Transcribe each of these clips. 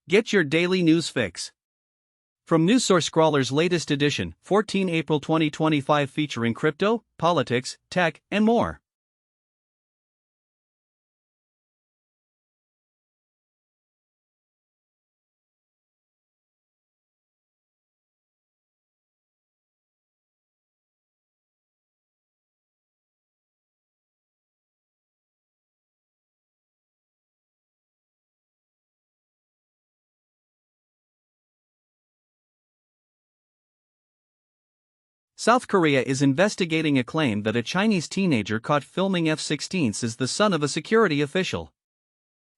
Get your daily news fix. From NewsSource Scrawler's latest edition, 14 April 2025, featuring crypto, politics, tech, and more. South Korea is investigating a claim that a Chinese teenager caught filming F-16s is the son of a security official.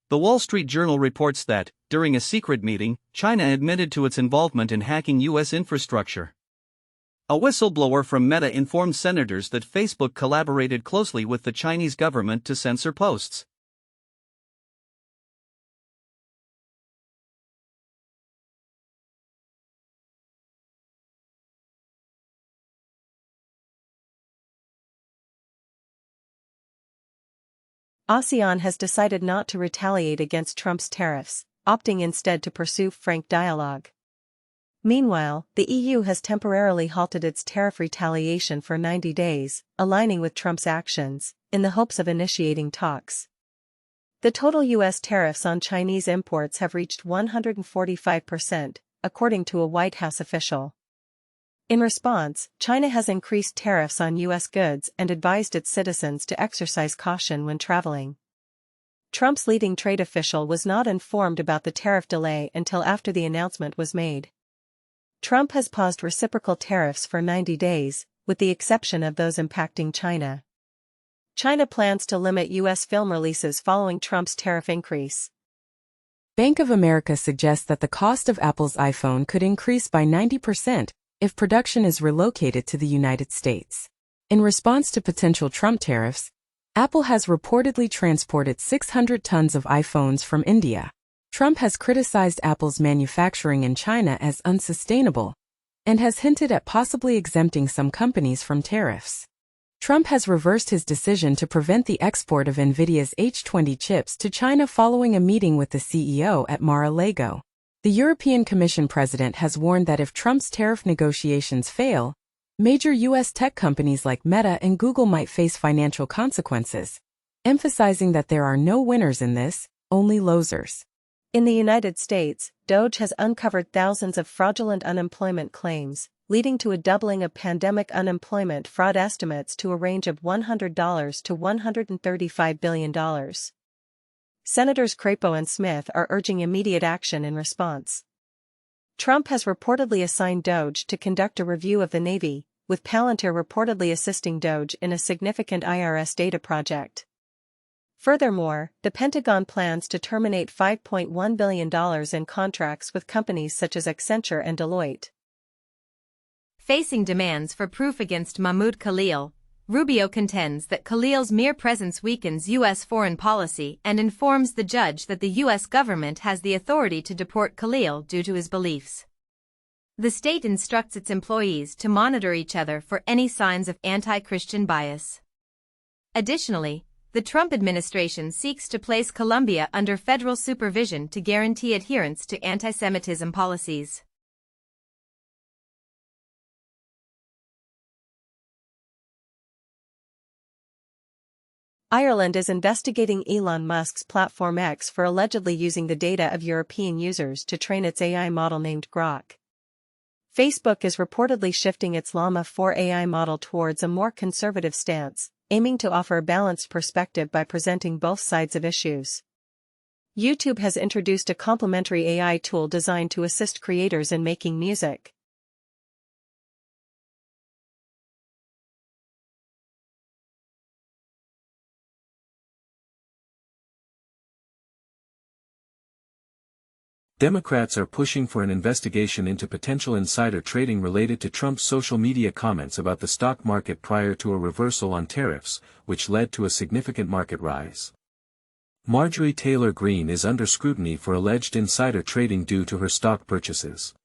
The Wall Street Journal reports that, during a secret meeting, China admitted to its involvement in hacking U.S. infrastructure. A whistleblower from Meta informed senators that Facebook collaborated closely with the Chinese government to censor posts. ASEAN has decided not to retaliate against Trump's tariffs, opting instead to pursue frank dialogue. Meanwhile, the EU has temporarily halted its tariff retaliation for 90 days, aligning with Trump's actions, in the hopes of initiating talks. The total U.S. tariffs on Chinese imports have reached 145%, according to a White House official. In response, China has increased tariffs on U.S. goods and advised its citizens to exercise caution when traveling. Trump's leading trade official was not informed about the tariff delay until after the announcement was made. Trump has paused reciprocal tariffs for 90 days, with the exception of those impacting China. China plans to limit U.S. film releases following Trump's tariff increase. Bank of America suggests that the cost of Apple's iPhone could increase by 90%. If production is relocated to the United States. In response to potential Trump tariffs, Apple has reportedly transported 600 tons of iPhones from India. Trump has criticized Apple's manufacturing in China as unsustainable and has hinted at possibly exempting some companies from tariffs. Trump has reversed his decision to prevent the export of NVIDIA's H20 chips to China following a meeting with the CEO at Mar-a-Lago. The European Commission president has warned that if Trump's tariff negotiations fail, major U.S. tech companies like Meta and Google might face financial consequences, emphasizing that there are no winners in this, only losers. In the United States, DOJ has uncovered thousands of fraudulent unemployment claims, leading to a doubling of pandemic unemployment fraud estimates to a range of $100 to $135 billion. Senators Crapo and Smith are urging immediate action in response. Trump has reportedly assigned DOJ to conduct a review of the Navy, with Palantir reportedly assisting DOJ in a significant IRS data project. Furthermore, the Pentagon plans to terminate $5.1 billion in contracts with companies such as Accenture and Deloitte. Facing demands for proof against Mahmoud Khalil, Rubio contends that Khalil's mere presence weakens U.S. foreign policy and informs the judge that the U.S. government has the authority to deport Khalil due to his beliefs. The state instructs its employees to monitor each other for any signs of anti-Christian bias. Additionally, the Trump administration seeks to place Colombia under federal supervision to guarantee adherence to anti-Semitism policies. Ireland is investigating Elon Musk's platform X for allegedly using the data of European users to train its AI model named Grok. Facebook is reportedly shifting its Llama 4 AI model towards a more conservative stance, aiming to offer a balanced perspective by presenting both sides of issues. YouTube has introduced a complementary AI tool designed to assist creators in making music. Democrats are pushing for an investigation into potential insider trading related to Trump's social media comments about the stock market prior to a reversal on tariffs, which led to a significant market rise. Marjorie Taylor Greene is under scrutiny for alleged insider trading due to her stock purchases.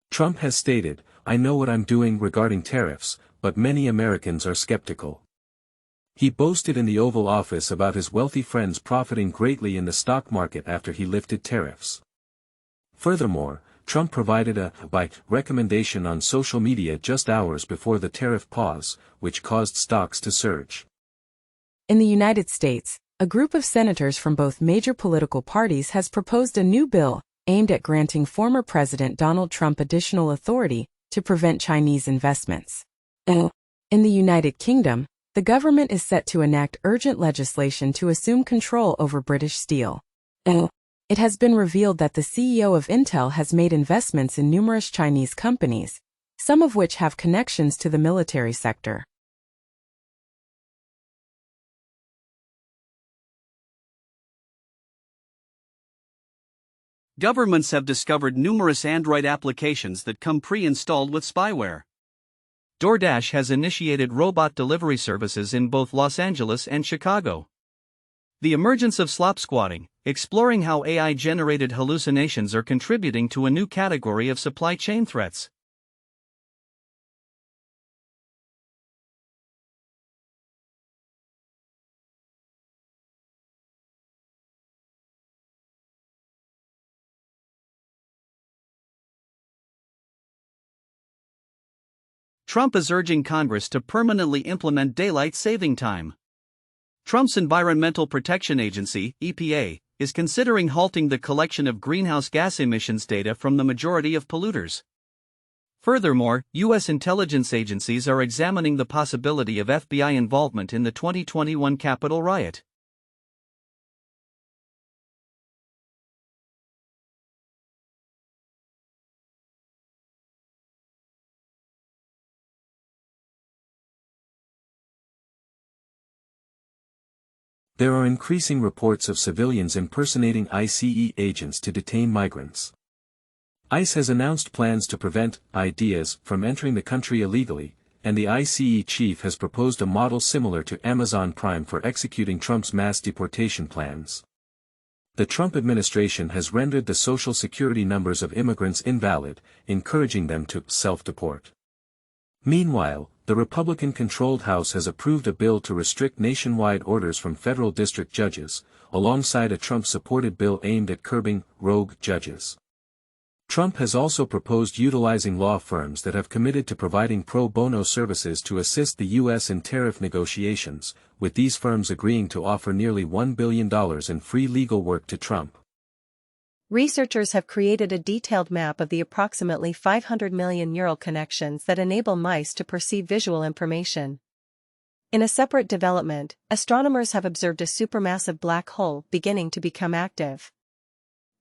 Trump has stated, "I know what I'm doing regarding tariffs, but many Americans are skeptical." He boasted in the Oval Office about his wealthy friends profiting greatly in the stock market after he lifted tariffs. Furthermore, Trump provided a buy recommendation on social media just hours before the tariff pause, which caused stocks to surge. In the United States, a group of senators from both major political parties has proposed a new bill aimed at granting former President Donald Trump additional authority to prevent Chinese investments. In the United Kingdom, the government is set to enact urgent legislation to assume control over British Steel. It has been revealed that the CEO of Intel has made investments in numerous Chinese companies, some of which have connections to the military sector. Governments have discovered numerous Android applications that come pre-installed with spyware. DoorDash has initiated robot delivery services in both Los Angeles and Chicago. The emergence of slop squatting, exploring how AI-generated hallucinations are contributing to a new category of supply chain threats. Trump is urging Congress to permanently implement daylight saving time. Trump's Environmental Protection Agency, EPA, is considering halting the collection of greenhouse gas emissions data from the majority of polluters. Furthermore, U.S. intelligence agencies are examining the possibility of FBI involvement in the 2021 Capitol riot. There are increasing reports of civilians impersonating ICE agents to detain migrants. ICE has announced plans to prevent IDs from entering the country illegally, and the ICE chief has proposed a model similar to Amazon Prime for executing Trump's mass deportation plans. The Trump administration has rendered the Social Security numbers of immigrants invalid, encouraging them to self-deport. Meanwhile, the Republican-controlled House has approved a bill to restrict nationwide orders from federal district judges, alongside a Trump-supported bill aimed at curbing rogue judges. Trump has also proposed utilizing law firms that have committed to providing pro bono services to assist the U.S. in tariff negotiations, with these firms agreeing to offer nearly $1 billion in free legal work to Trump. Researchers have created a detailed map of the approximately 500 million neural connections that enable mice to perceive visual information. In a separate development, astronomers have observed a supermassive black hole beginning to become active.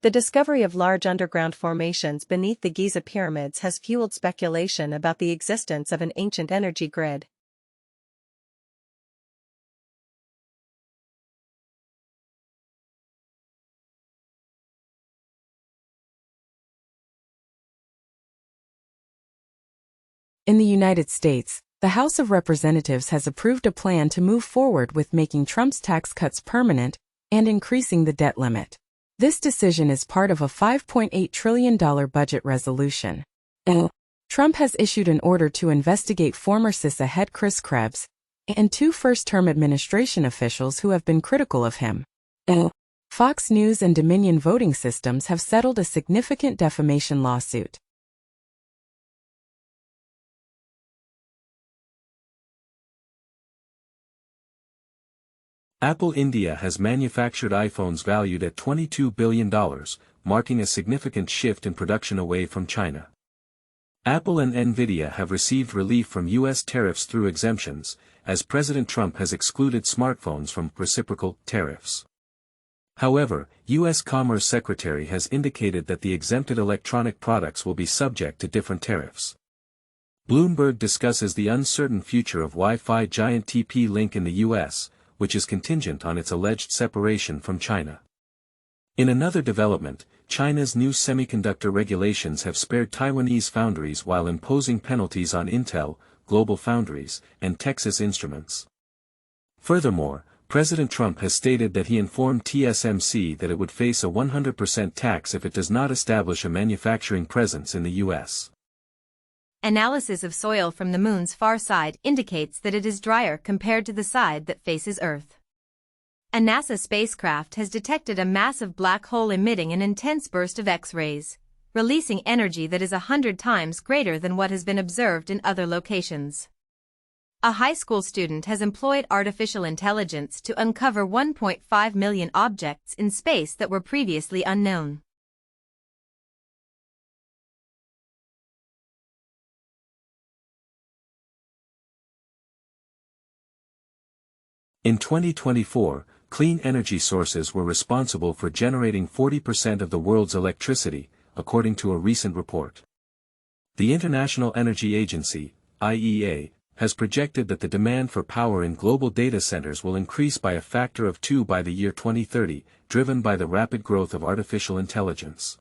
The discovery of large underground formations beneath the Giza pyramids has fueled speculation about the existence of an ancient energy grid. In the United States, the House of Representatives has approved a plan to move forward with making Trump's tax cuts permanent and increasing the debt limit. This decision is part of a $5.8 trillion budget resolution. Trump has issued an order to investigate former CISA head Chris Krebs and two first-term administration officials who have been critical of him. Fox News and Dominion Voting Systems have settled a significant defamation lawsuit. Apple India has manufactured iPhones valued at $22 billion, marking a significant shift in production away from China. Apple and Nvidia have received relief from U.S. tariffs through exemptions, as President Trump has excluded smartphones from reciprocal tariffs. However, U.S. Commerce Secretary has indicated that the exempted electronic products will be subject to different tariffs. Bloomberg discusses the uncertain future of Wi-Fi giant TP-Link in the U.S., which is contingent on its alleged separation from China. In another development, China's new semiconductor regulations have spared Taiwanese foundries while imposing penalties on Intel, Global Foundries, and Texas Instruments. Furthermore, President Trump has stated that he informed TSMC that it would face a 100% tax if it does not establish a manufacturing presence in the U.S. Analysis of soil from the moon's far side indicates that it is drier compared to the side that faces Earth. A NASA spacecraft has detected a massive black hole emitting an intense burst of X-rays, releasing energy that is 100 times greater than what has been observed in other locations. A high school student has employed artificial intelligence to uncover 1.5 million objects in space that were previously unknown. In 2024, clean energy sources were responsible for generating 40% of the world's electricity, according to a recent report. The International Energy Agency, IEA, has projected that the demand for power in global data centers will increase by a factor of 2 by the year 2030, driven by the rapid growth of artificial intelligence.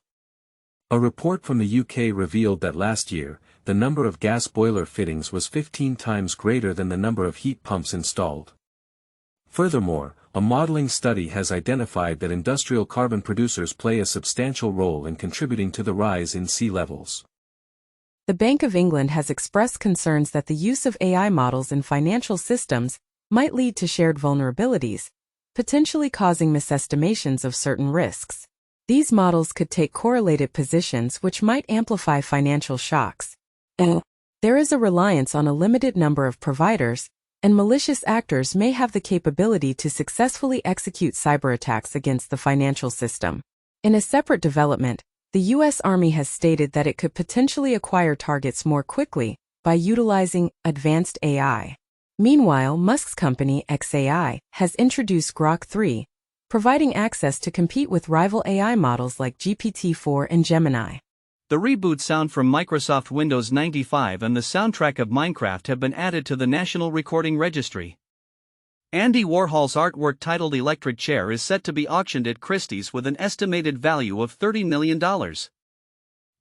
A report from the UK revealed that last year, the number of gas boiler fittings was 15 times greater than the number of heat pumps installed. Furthermore, a modeling study has identified that industrial carbon producers play a substantial role in contributing to the rise in sea levels. The Bank of England has expressed concerns that the use of AI models in financial systems might lead to shared vulnerabilities, potentially causing misestimations of certain risks. These models could take correlated positions which might amplify financial shocks. There is a reliance on a limited number of providers, and malicious actors may have the capability to successfully execute cyberattacks against the financial system. In a separate development, the U.S. Army has stated that it could potentially acquire targets more quickly by utilizing advanced AI. Meanwhile, Musk's company xAI has introduced Grok 3, providing access to compete with rival AI models like GPT-4 and Gemini. The reboot sound from Microsoft Windows 95 and the soundtrack of Minecraft have been added to the National Recording Registry. Andy Warhol's artwork titled Electric Chair is set to be auctioned at Christie's with an estimated value of $30 million.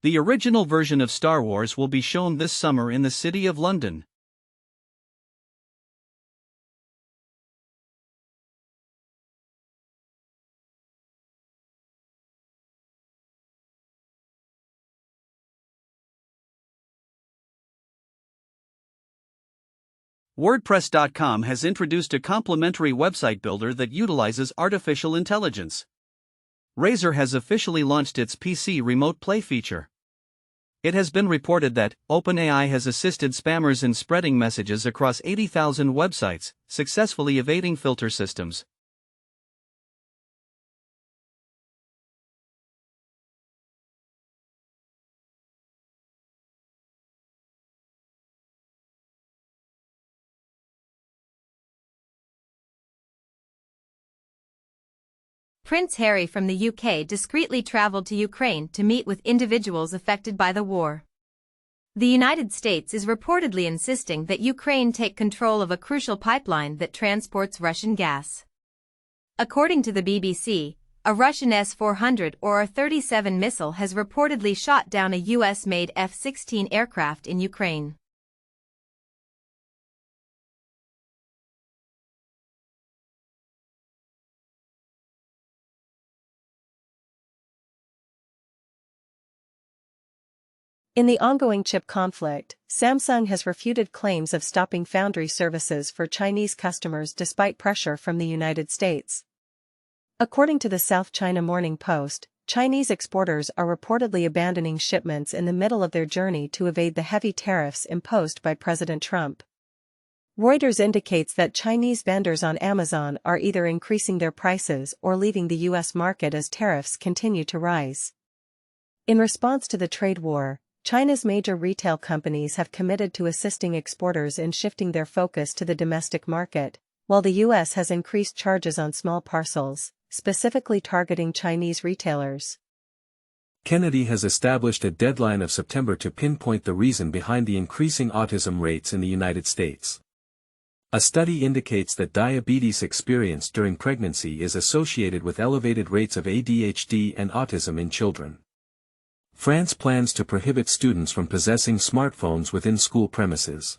The original version of Star Wars will be shown this summer in the City of London. WordPress.com has introduced a complimentary website builder that utilizes artificial intelligence. Razer has officially launched its PC Remote Play feature. It has been reported that OpenAI has assisted spammers in spreading messages across 80,000 websites, successfully evading filter systems. Prince Harry from the UK discreetly traveled to Ukraine to meet with individuals affected by the war. The United States is reportedly insisting that Ukraine take control of a crucial pipeline that transports Russian gas. According to the BBC, a Russian S-400 or A-37 missile has reportedly shot down a US-made F-16 aircraft in Ukraine. In the ongoing chip conflict, Samsung has refuted claims of stopping foundry services for Chinese customers despite pressure from the United States. According to the South China Morning Post, Chinese exporters are reportedly abandoning shipments in the middle of their journey to evade the heavy tariffs imposed by President Trump. Reuters indicates that Chinese vendors on Amazon are either increasing their prices or leaving the U.S. market as tariffs continue to rise. In response to the trade war, China's major retail companies have committed to assisting exporters in shifting their focus to the domestic market, while the U.S. has increased charges on small parcels, specifically targeting Chinese retailers. Kennedy has established a deadline of September to pinpoint the reason behind the increasing autism rates in the United States. A study indicates that diabetes experienced during pregnancy is associated with elevated rates of ADHD and autism in children. France plans to prohibit students from possessing smartphones within school premises.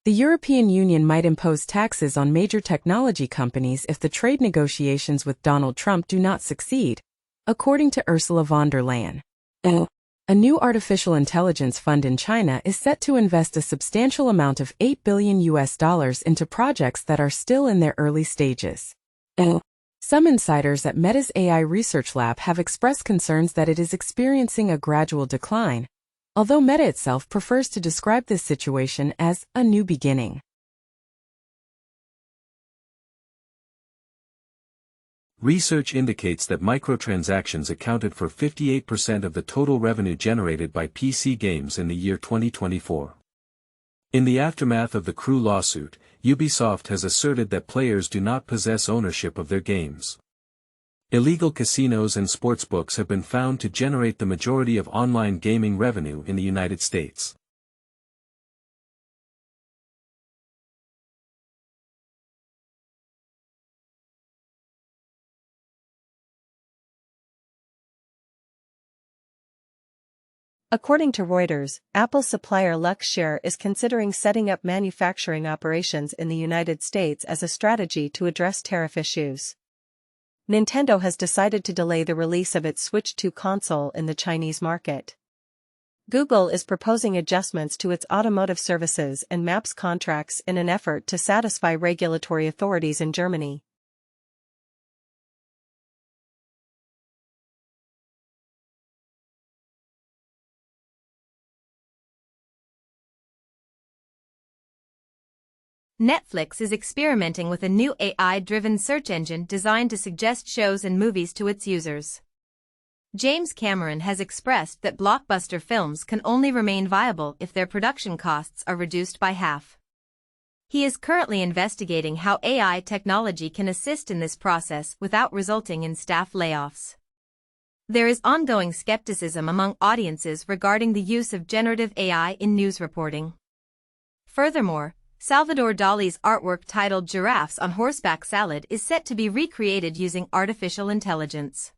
The European Union might impose taxes on major technology companies if the trade negotiations with Donald Trump do not succeed, according to Ursula von der Leyen. A new artificial intelligence fund in China is set to invest a substantial amount of $8 billion into projects that are still in their early stages. Some insiders at Meta's AI research lab have expressed concerns that it is experiencing a gradual decline, although Meta itself prefers to describe this situation as a new beginning. Research indicates that microtransactions accounted for 58% of the total revenue generated by PC games in the year 2024. In the aftermath of the Crew lawsuit, Ubisoft has asserted that players do not possess ownership of their games. Illegal casinos and sportsbooks have been found to generate the majority of online gaming revenue in the United States. According to Reuters, Apple's supplier Luxshare is considering setting up manufacturing operations in the United States as a strategy to address tariff issues. Nintendo has decided to delay the release of its Switch 2 console in the Chinese market. Google is proposing adjustments to its automotive services and maps contracts in an effort to satisfy regulatory authorities in Germany. Netflix is experimenting with a new AI-driven search engine designed to suggest shows and movies to its users. James Cameron has expressed that blockbuster films can only remain viable if their production costs are reduced by half. He is currently investigating how AI technology can assist in this process without resulting in staff layoffs. There is ongoing skepticism among audiences regarding the use of generative AI in news reporting. Furthermore, Salvador Dali's artwork titled Giraffes on Horseback Salad is set to be recreated using artificial intelligence.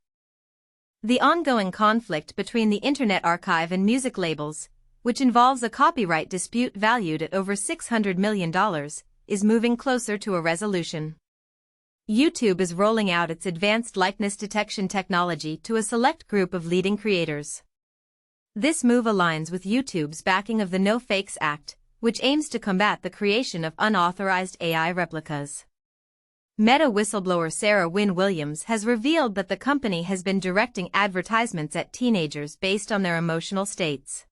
The ongoing conflict between the Internet Archive and music labels, which involves a copyright dispute valued at over $600 million, is moving closer to a resolution. YouTube is rolling out its advanced likeness detection technology to a select group of leading creators. This move aligns with YouTube's backing of the No Fakes Act, which aims to combat the creation of unauthorized AI replicas. Meta whistleblower Sarah Wynne Williams has revealed that the company has been directing advertisements at teenagers based on their emotional states.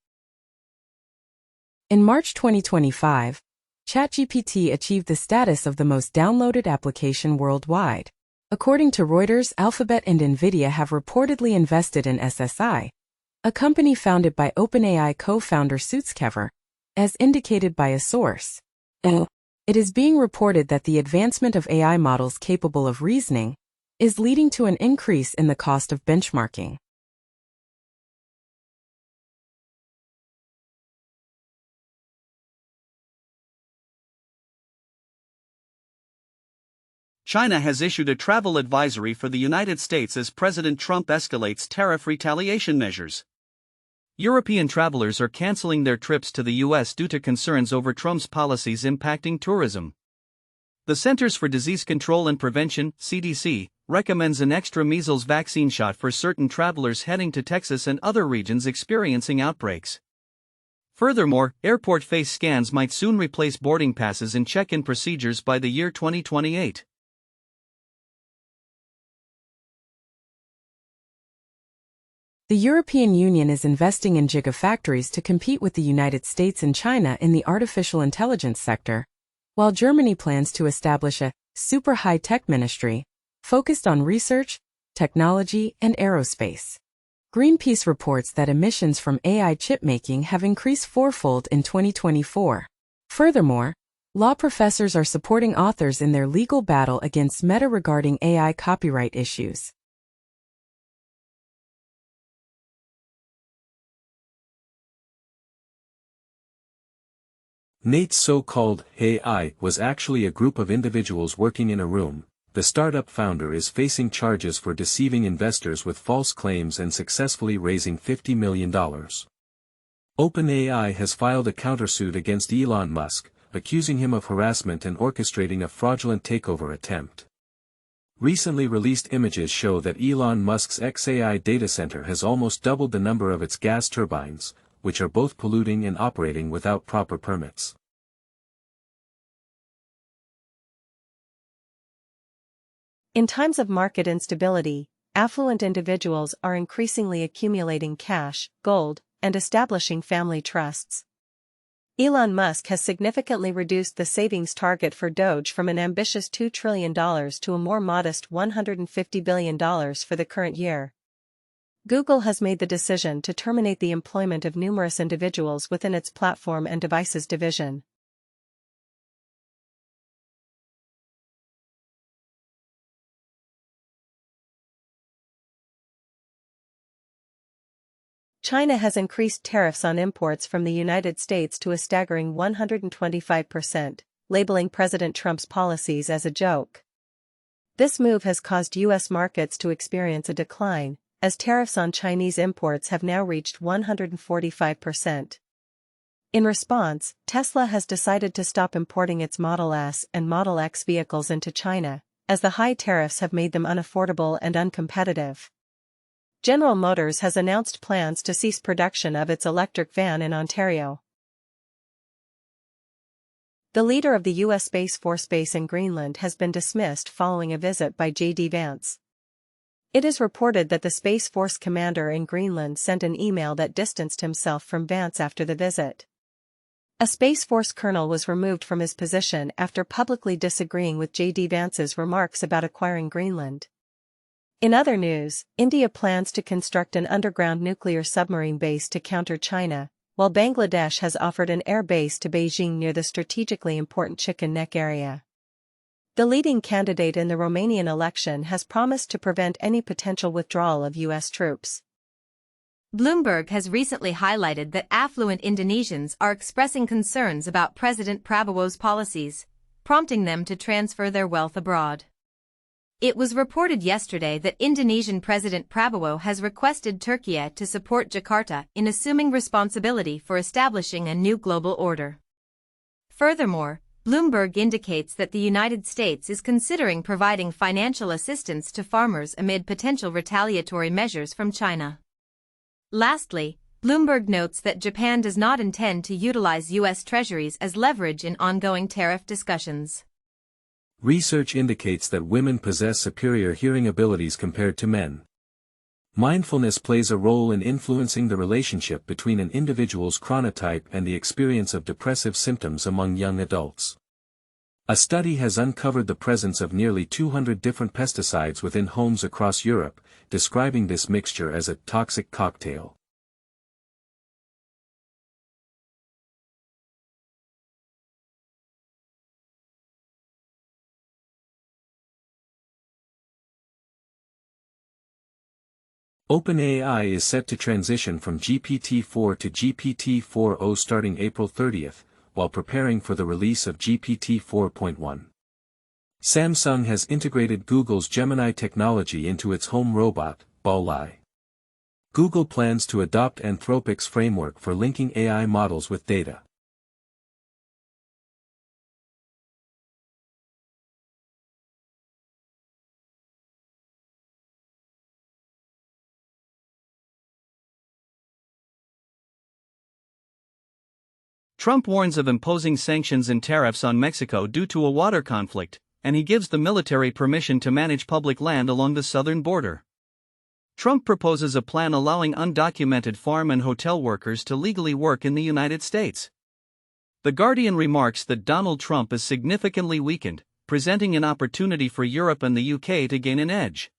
In March 2025, ChatGPT achieved the status of the most downloaded application worldwide. According to Reuters, Alphabet and NVIDIA have reportedly invested in SSI, a company founded by OpenAI co-founder Sutskever, as indicated by a source. It is being reported that the advancement of AI models capable of reasoning is leading to an increase in the cost of benchmarking. China has issued a travel advisory for the United States as President Trump escalates tariff retaliation measures. European travelers are canceling their trips to the U.S. due to concerns over Trump's policies impacting tourism. The Centers for Disease Control and Prevention, CDC, recommends an extra measles vaccine shot for certain travelers heading to Texas and other regions experiencing outbreaks. Furthermore, airport face scans might soon replace boarding passes and check-in procedures by the year 2028. The European Union is investing in gigafactories to compete with the United States and China in the artificial intelligence sector, while Germany plans to establish a super high-tech ministry focused on research, technology, and aerospace. Greenpeace reports that emissions from AI chipmaking have increased fourfold in 2024. Furthermore, law professors are supporting authors in their legal battle against Meta regarding AI copyright issues. Nate's so-called AI was actually a group of individuals working in a room. The startup founder is facing charges for deceiving investors with false claims and successfully raising $50 million. OpenAI has filed a countersuit against Elon Musk, accusing him of harassment and orchestrating a fraudulent takeover attempt. Recently released images show that Elon Musk's XAI data center has almost doubled the number of its gas turbines, which are both polluting and operating without proper permits. In times of market instability, affluent individuals are increasingly accumulating cash, gold, and establishing family trusts. Elon Musk has significantly reduced the savings target for Doge from an ambitious $2 trillion to a more modest $150 billion for the current year. Google has made the decision to terminate the employment of numerous individuals within its platform and devices division. China has increased tariffs on imports from the United States to a staggering 125%, labeling President Trump's policies as a joke. This move has caused U.S. markets to experience a decline, as tariffs on Chinese imports have now reached 145%. In response, Tesla has decided to stop importing its Model S and Model X vehicles into China, as the high tariffs have made them unaffordable and uncompetitive. General Motors has announced plans to cease production of its electric van in Ontario. The leader of the U.S. Space Force base in Greenland has been dismissed following a visit by J.D. Vance. It is reported that the Space Force commander in Greenland sent an email that distanced himself from Vance after the visit. A Space Force colonel was removed from his position after publicly disagreeing with J.D. Vance's remarks about acquiring Greenland. In other news, India plans to construct an underground nuclear submarine base to counter China, while Bangladesh has offered an air base to Beijing near the strategically important Chicken Neck area. The leading candidate in the Romanian election has promised to prevent any potential withdrawal of U.S. troops. Bloomberg has recently highlighted that affluent Indonesians are expressing concerns about President Prabowo's policies, prompting them to transfer their wealth abroad. It was reported yesterday that Indonesian President Prabowo has requested Turkey to support Jakarta in assuming responsibility for establishing a new global order. Furthermore, Bloomberg indicates that the United States is considering providing financial assistance to farmers amid potential retaliatory measures from China. Lastly, Bloomberg notes that Japan does not intend to utilize U.S. treasuries as leverage in ongoing tariff discussions. Research indicates that women possess superior hearing abilities compared to men. Mindfulness plays a role in influencing the relationship between an individual's chronotype and the experience of depressive symptoms among young adults. A study has uncovered the presence of nearly 200 different pesticides within homes across Europe, describing this mixture as a toxic cocktail. OpenAI is set to transition from GPT-4 to GPT-4o starting April 30th, while preparing for the release of GPT 4.1. Samsung has integrated Google's Gemini technology into its home robot, Balai. Google plans to adopt Anthropic's framework for linking AI models with data. Trump warns of imposing sanctions and tariffs on Mexico due to a water conflict, and he gives the military permission to manage public land along the southern border. Trump proposes a plan allowing undocumented farm and hotel workers to legally work in the United States. The Guardian remarks that Donald Trump is significantly weakened, presenting an opportunity for Europe and the UK to gain an edge.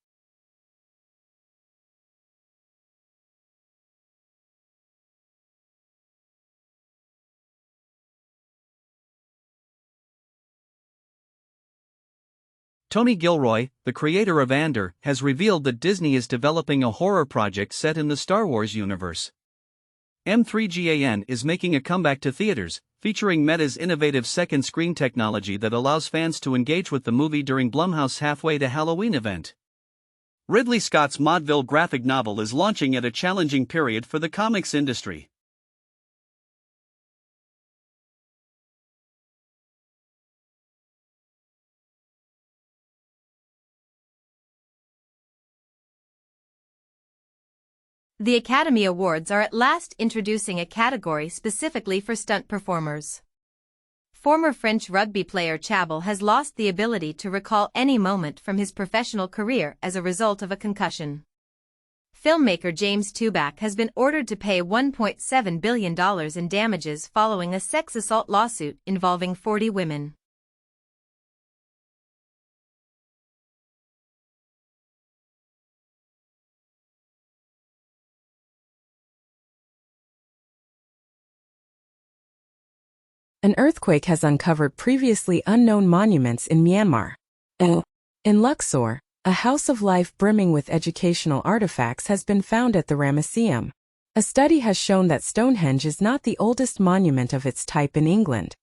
Tony Gilroy, the creator of Andor, has revealed that Disney is developing a horror project set in the Star Wars universe. M3GAN is making a comeback to theaters, featuring Meta's innovative second screen technology that allows fans to engage with the movie during Blumhouse's Halfway to Halloween event. Ridley Scott's Maudeville graphic novel is launching at a challenging period for the comics industry. The Academy Awards are at last introducing a category specifically for stunt performers. Former French rugby player Chabal has lost the ability to recall any moment from his professional career as a result of a concussion. Filmmaker James Toback has been ordered to pay $1.7 billion in damages following a sex assault lawsuit involving 40 women. An earthquake has uncovered previously unknown monuments in Myanmar. In Luxor, a house of life brimming with educational artifacts has been found at the Ramesseum. A study has shown that Stonehenge is not the oldest monument of its type in England.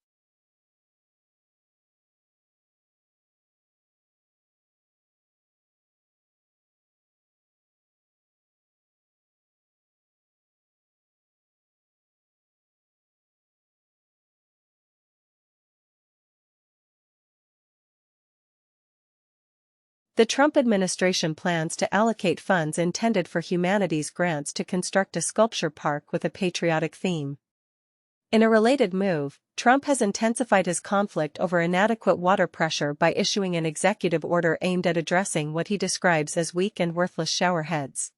The Trump administration plans to allocate funds intended for humanities grants to construct a sculpture park with a patriotic theme. In a related move, Trump has intensified his conflict over inadequate water pressure by issuing an executive order aimed at addressing what he describes as weak and worthless showerheads.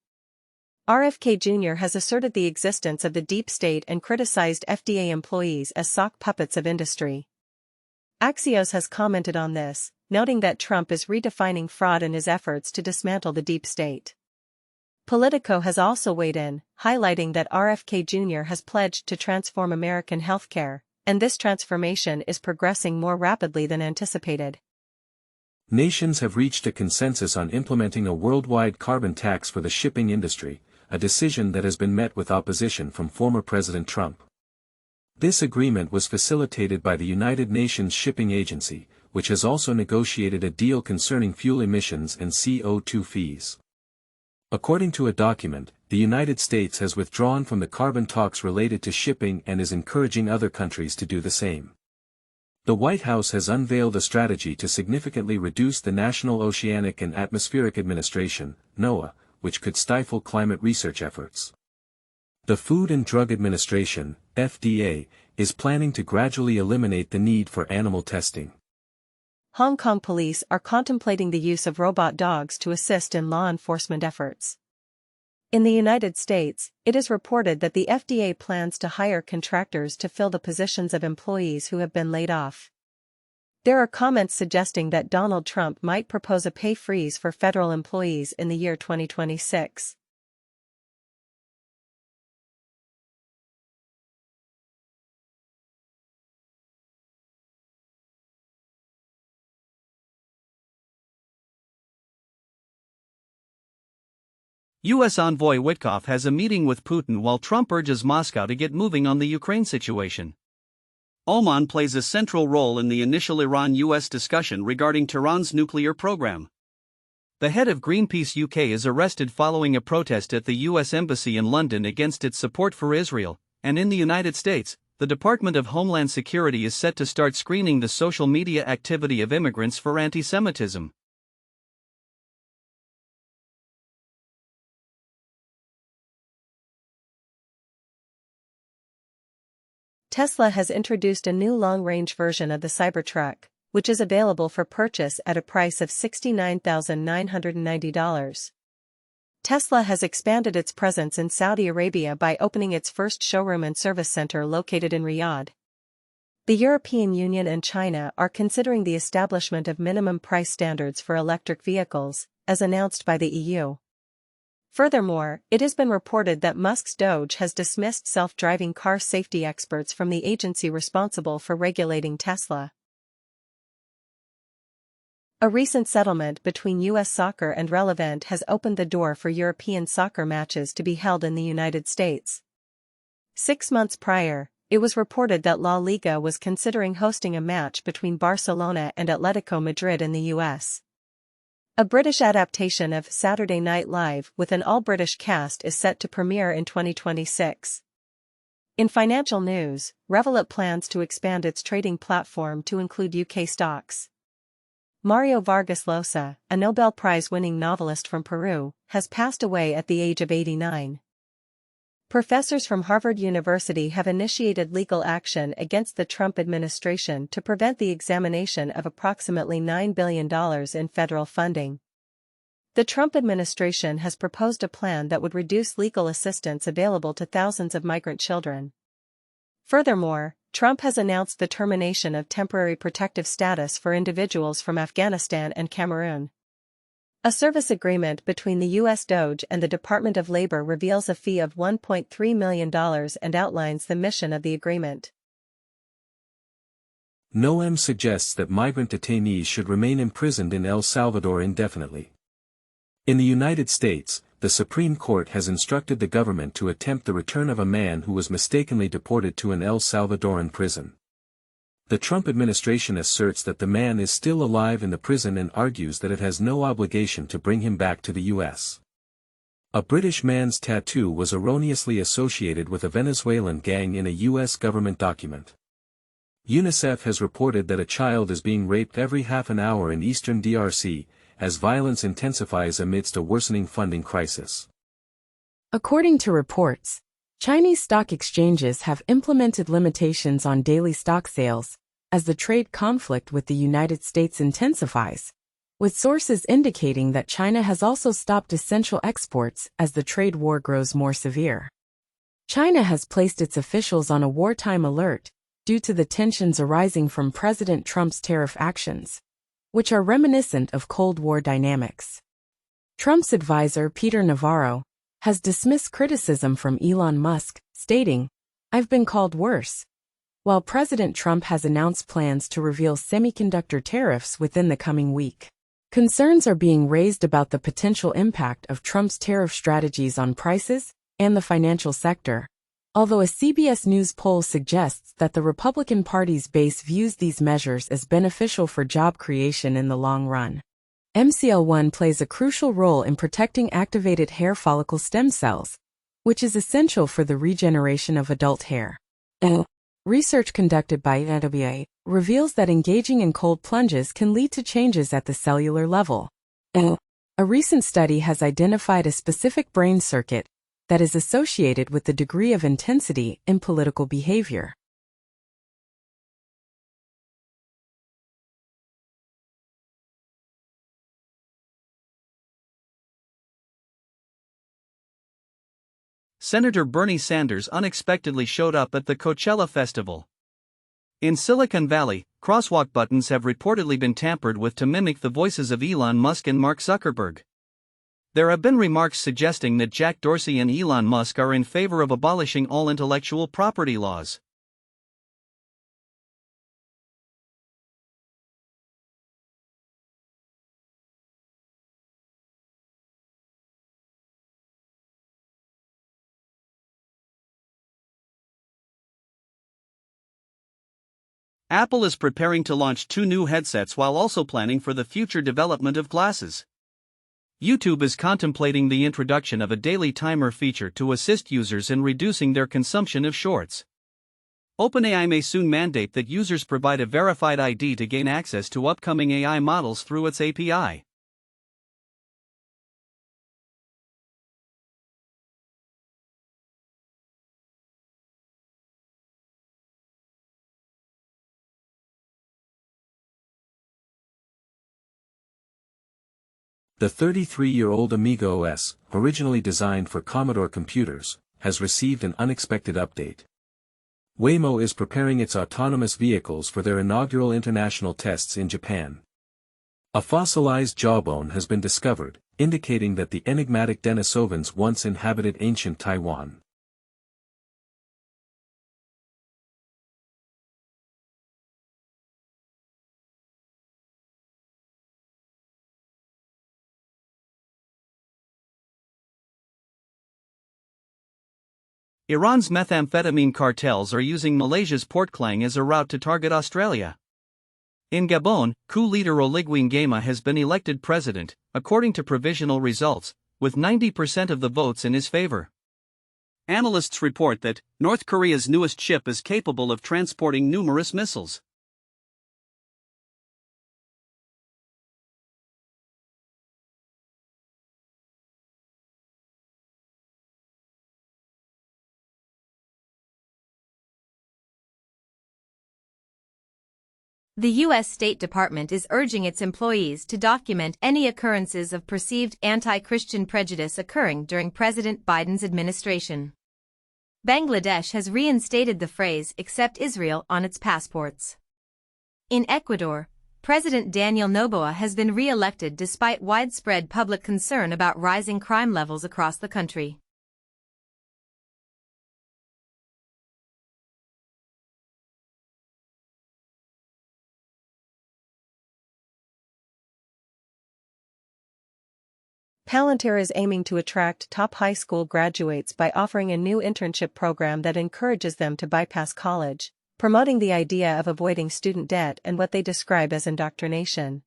RFK Jr. has asserted the existence of the deep state and criticized FDA employees as sock puppets of industry. Axios has commented on this, noting that Trump is redefining fraud in his efforts to dismantle the deep state. Politico has also weighed in, highlighting that RFK Jr. has pledged to transform American healthcare, and this transformation is progressing more rapidly than anticipated. Nations have reached a consensus on implementing a worldwide carbon tax for the shipping industry, a decision that has been met with opposition from former President Trump. This agreement was facilitated by the United Nations Shipping Agency, which has also negotiated a deal concerning fuel emissions and CO2 fees. According to a document, the United States has withdrawn from the carbon talks related to shipping and is encouraging other countries to do the same. The White House has unveiled a strategy to significantly reduce the National Oceanic and Atmospheric Administration, NOAA, which could stifle climate research efforts. The Food and Drug Administration, FDA, is planning to gradually eliminate the need for animal testing. Hong Kong police are contemplating the use of robot dogs to assist in law enforcement efforts. In the United States, it is reported that the FDA plans to hire contractors to fill the positions of employees who have been laid off. There are comments suggesting that Donald Trump might propose a pay freeze for federal employees in the year 2026. U.S. envoy Witkoff has a meeting with Putin while Trump urges Moscow to get moving on the Ukraine situation. Oman plays a central role in the initial Iran-U.S. discussion regarding Tehran's nuclear program. The head of Greenpeace UK is arrested following a protest at the U.S. Embassy in London against its support for Israel, and in the United States, the Department of Homeland Security is set to start screening the social media activity of immigrants for anti-Semitism. Tesla has introduced a new long-range version of the Cybertruck, which is available for purchase at a price of $69,990. Tesla has expanded its presence in Saudi Arabia by opening its first showroom and service center located in Riyadh. The European Union and China are considering the establishment of minimum price standards for electric vehicles, as announced by the EU. Furthermore, it has been reported that Musk's Doge has dismissed self-driving car safety experts from the agency responsible for regulating Tesla. A recent settlement between U.S. Soccer and Relevant has opened the door for European soccer matches to be held in the United States. 6 months prior, it was reported that La Liga was considering hosting a match between Barcelona and Atletico Madrid in the U.S. A British adaptation of Saturday Night Live with an all-British cast is set to premiere in 2026. In financial news, Revolut plans to expand its trading platform to include UK stocks. Mario Vargas Llosa, a Nobel Prize-winning novelist from Peru, has passed away at the age of 89. Professors from Harvard University have initiated legal action against the Trump administration to prevent the examination of approximately $9 billion in federal funding. The Trump administration has proposed a plan that would reduce legal assistance available to thousands of migrant children. Furthermore, Trump has announced the termination of temporary protective status for individuals from Afghanistan and Cameroon. A service agreement between the U.S. DOJ and the Department of Labor reveals a fee of $1.3 million and outlines the mission of the agreement. NOAM suggests that migrant detainees should remain imprisoned in El Salvador indefinitely. In the United States, the Supreme Court has instructed the government to attempt the return of a man who was mistakenly deported to an El Salvadoran prison. The Trump administration asserts that the man is still alive in the prison and argues that it has no obligation to bring him back to the U.S. A British man's tattoo was erroneously associated with a Venezuelan gang in a U.S. government document. UNICEF has reported that a child is being raped every half an hour in eastern DRC, as violence intensifies amidst a worsening funding crisis. According to reports, Chinese stock exchanges have implemented limitations on daily stock sales as the trade conflict with the United States intensifies, with sources indicating that China has also stopped essential exports as the trade war grows more severe. China has placed its officials on a wartime alert due to the tensions arising from President Trump's tariff actions, which are reminiscent of Cold War dynamics. Trump's advisor Peter Navarro has dismissed criticism from Elon Musk, stating, "I've been called worse," while President Trump has announced plans to reveal semiconductor tariffs within the coming week. Concerns are being raised about the potential impact of Trump's tariff strategies on prices and the financial sector, although a CBS News poll suggests that the Republican Party's base views these measures as beneficial for job creation in the long run. MCL1 plays a crucial role in protecting activated hair follicle stem cells, which is essential for the regeneration of adult hair. Research conducted by NWA reveals that engaging in cold plunges can lead to changes at the cellular level. A recent study has identified a specific brain circuit that is associated with the degree of intensity in political behavior. Senator Bernie Sanders unexpectedly showed up at the Coachella Festival. In Silicon Valley, crosswalk buttons have reportedly been tampered with to mimic the voices of Elon Musk and Mark Zuckerberg. There have been remarks suggesting that Jack Dorsey and Elon Musk are in favor of abolishing all intellectual property laws. Apple is preparing to launch 2 new headsets while also planning for the future development of glasses. YouTube is contemplating the introduction of a daily timer feature to assist users in reducing their consumption of shorts. OpenAI may soon mandate that users provide a verified ID to gain access to upcoming AI models through its API. The 33-year-old Amiga OS, originally designed for Commodore computers, has received an unexpected update. Waymo is preparing its autonomous vehicles for their inaugural international tests in Japan. A fossilized jawbone has been discovered, indicating that the enigmatic Denisovans once inhabited ancient Taiwan. Iran's methamphetamine cartels are using Malaysia's Port Klang as a route to target Australia. In Gabon, coup leader Oligui Nguema has been elected president, according to provisional results, with 90% of the votes in his favor. Analysts report that North Korea's newest ship is capable of transporting numerous missiles. The U.S. State Department is urging its employees to document any occurrences of perceived anti-Christian prejudice occurring during President Biden's administration. Bangladesh has reinstated the phrase "Accept Israel" on its passports. In Ecuador, President Daniel Noboa has been re-elected despite widespread public concern about rising crime levels across the country. Palantir is aiming to attract top high school graduates by offering a new internship program that encourages them to bypass college, promoting the idea of avoiding student debt and what they describe as indoctrination.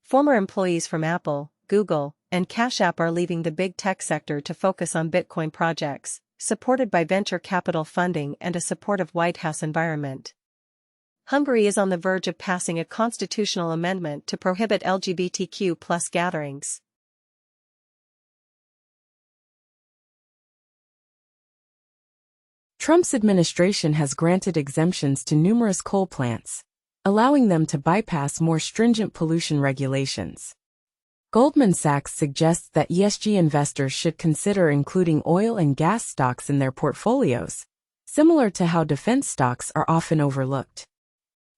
Former employees from Apple, Google, and Cash App are leaving the big tech sector to focus on Bitcoin projects, supported by venture capital funding and a supportive White House environment. Hungary is on the verge of passing a constitutional amendment to prohibit LGBTQ+ gatherings. Trump's administration has granted exemptions to numerous coal plants, allowing them to bypass more stringent pollution regulations. Goldman Sachs suggests that ESG investors should consider including oil and gas stocks in their portfolios, similar to how defense stocks are often overlooked.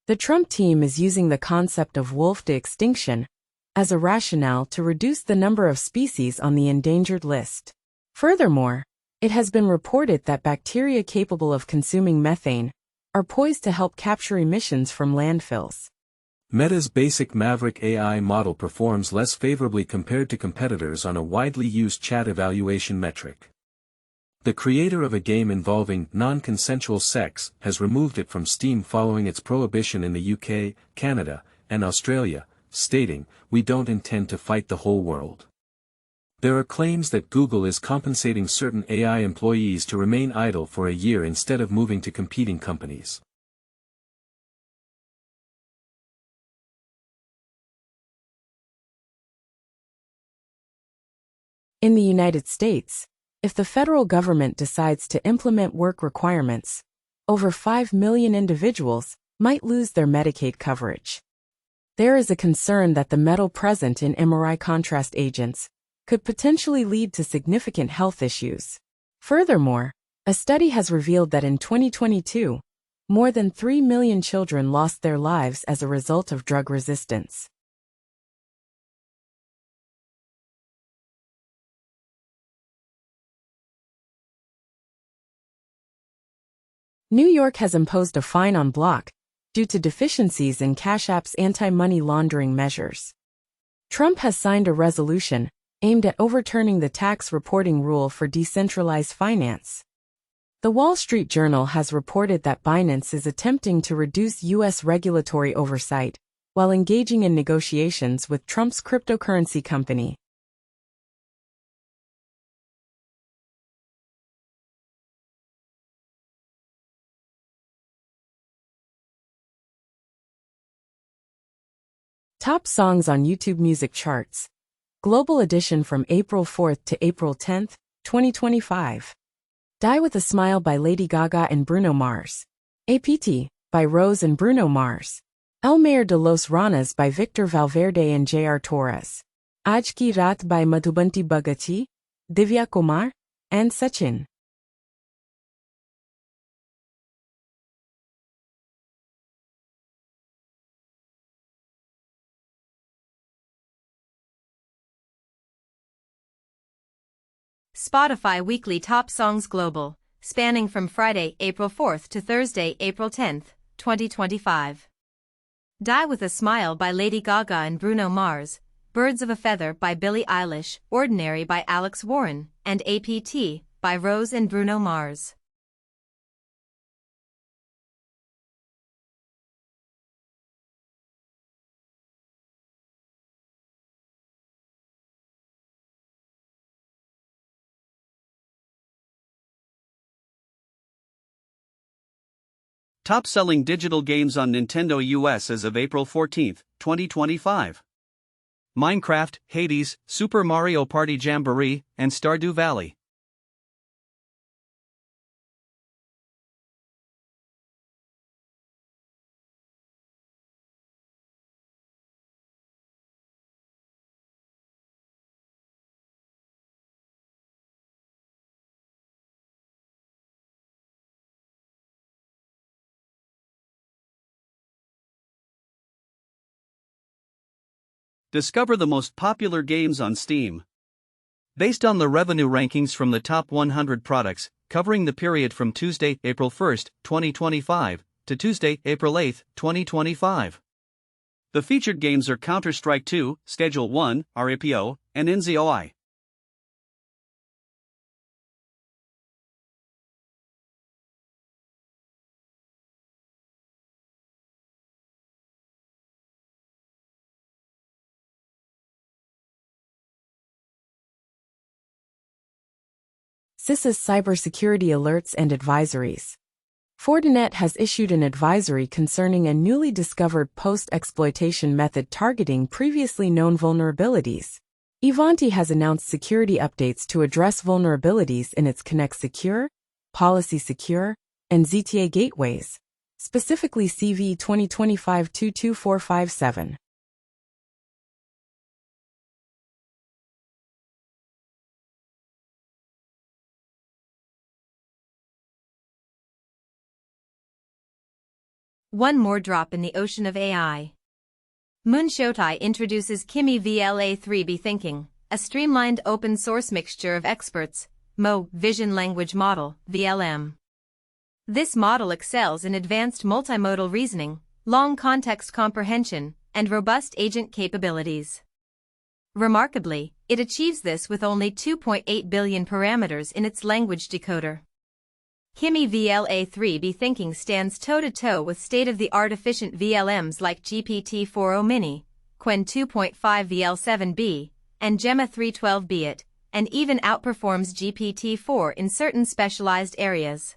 The Trump team is using the concept of wolf de-extinction as a rationale to reduce the number of species on the endangered list. Furthermore, it has been reported that bacteria capable of consuming methane are poised to help capture emissions from landfills. Meta's basic Maverick AI model performs less favorably compared to competitors on a widely used chat evaluation metric. The creator of a game involving non-consensual sex has removed it from Steam following its prohibition in the UK, Canada, and Australia, stating, "We don't intend to fight the whole world." There are claims that Google is compensating certain AI employees to remain idle for a year instead of moving to competing companies. In the United States, if the federal government decides to implement work requirements, over 5 million individuals might lose their Medicaid coverage. There is a concern that the metal present in MRI contrast agents could potentially lead to significant health issues. Furthermore, a study has revealed that in 2022, more than 3 million children lost their lives as a result of drug resistance. New York has imposed a fine on Block due to deficiencies in Cash App's anti-money laundering measures. Trump has signed a resolution aimed at overturning the tax reporting rule for decentralized finance. The Wall Street Journal has reported that Binance is attempting to reduce U.S. regulatory oversight while engaging in negotiations with Trump's cryptocurrency company. Top songs on YouTube music charts. Global edition from April 4th to April 10th, 2025. Die with a Smile by Lady Gaga and Bruno Mars. APT by Rose and Bruno Mars. El Mayor de los Ranas by Victor Valverde and J.R. Torres. Aaj Ki Raat by Madhubanti Bhagati, Divya Kumar, and Sachin. Spotify Weekly Top Songs Global, spanning from Friday, April 4th to Thursday, April 10th, 2025. Die with a Smile by Lady Gaga and Bruno Mars, Birds of a Feather by Billie Eilish, Ordinary by Alex Warren, and APT by Rose and Bruno Mars. Top-selling digital games on Nintendo US as of April 14, 2025. Minecraft, Hades, Super Mario Party Jamboree, and Stardew Valley. Discover the most popular games on Steam. Based on the revenue rankings from the top 100 products, covering the period from Tuesday, April 1, 2025, to Tuesday, April 8, 2025. The featured games are Counter-Strike 2, Schedule 1, RAPO, and NZOI. CISA's cybersecurity alerts and advisories. Fortinet has issued an advisory concerning a newly discovered post-exploitation method targeting previously known vulnerabilities. Ivanti has announced security updates to address vulnerabilities in its Connect Secure, Policy Secure, and ZTA gateways, specifically CV 2025-22457. One more drop in the ocean of AI. Moon Shotai introduces Kimi VLA3B Thinking, a streamlined open-source mixture of experts, Vision Language Model, VLM. This model excels in advanced multimodal reasoning, long context comprehension, and robust agent capabilities. Remarkably, it achieves this with only 2.8 billion parameters in its language decoder. Kimi VLA3B Thinking stands toe-to-toe with state-of-the-art efficient VLMs like GPT-4o Mini, Qwen 2.5 VL7B, and Gemma 312B, and even outperforms GPT-4 in certain specialized areas.